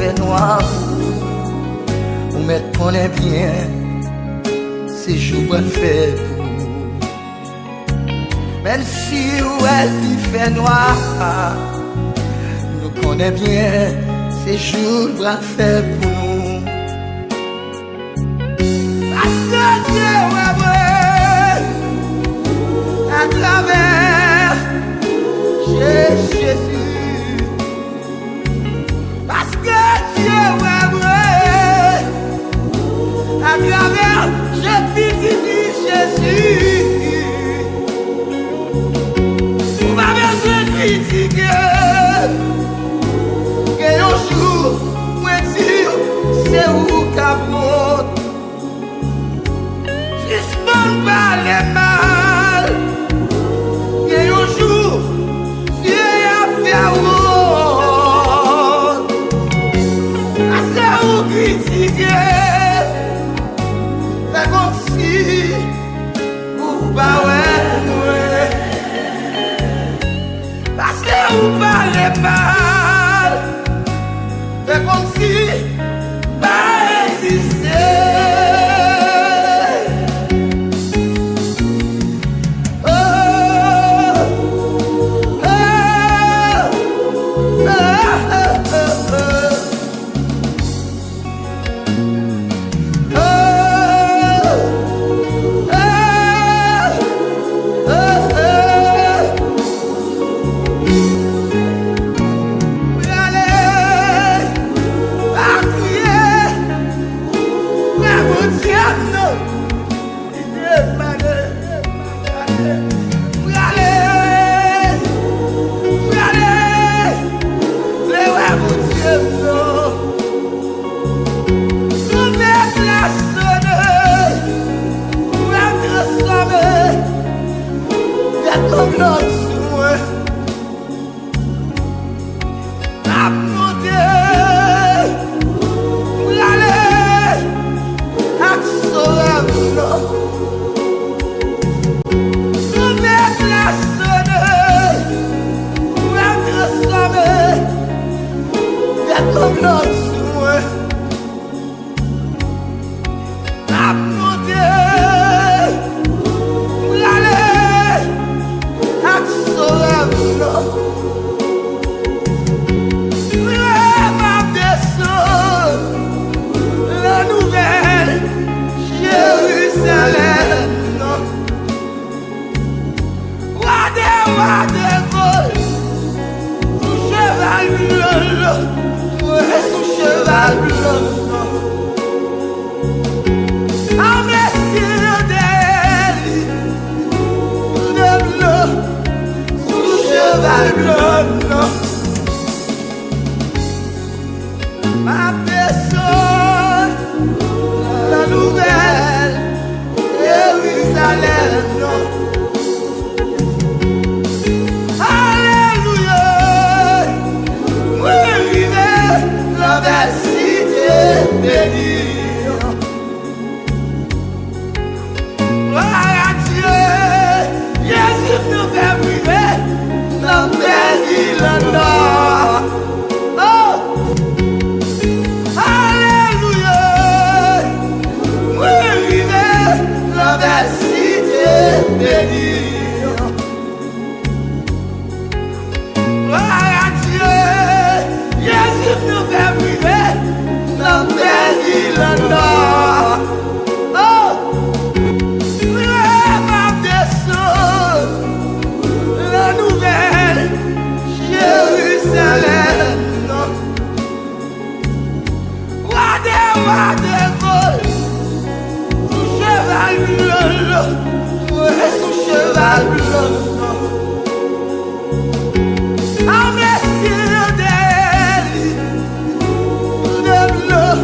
fait noir. On met qu'on est bien, c'est jour pour faire pour. Même si elle qui fait noir, nous connaît bien, c'est jour pour faire pour nous. Parce que Dieu est vrai, à travers Jésus. Parce que Dieu est vrai, à travers Jésus. On va bien se critiquer, que un jour, moi dire, c'est où qu'à prendre. Suspend pas les mal, que un jour, Dieu a fait rôle. C'est où critiquer. C'est comme si vous parlez parce que vous parlez mal. C'est comme si pas existait. Ma personne, la nouvelle Jérusalem. Alléluia, oui, vivez la belle cité bénie. Gloire à Dieu, Jésus nous fait vivre la belle île nord. La belle cité bénie. Gloire à Dieu, Jésus nous fait vivre la belle île nord. Oh, ma descend la nouvelle Jérusalem. Roi des vols. Cheval blanc, ouais, son cheval blanc. En messieurs d'elle, de blanc,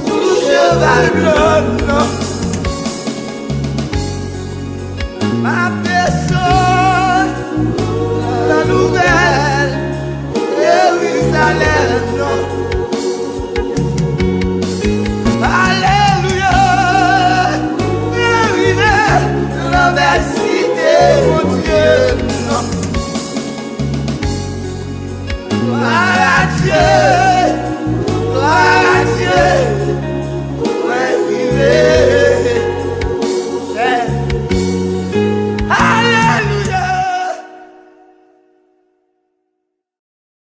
son cheval blanc. Ma personne, la nouvelle Jérusalem. La belle cité, mon Dieu, gloire à Dieu.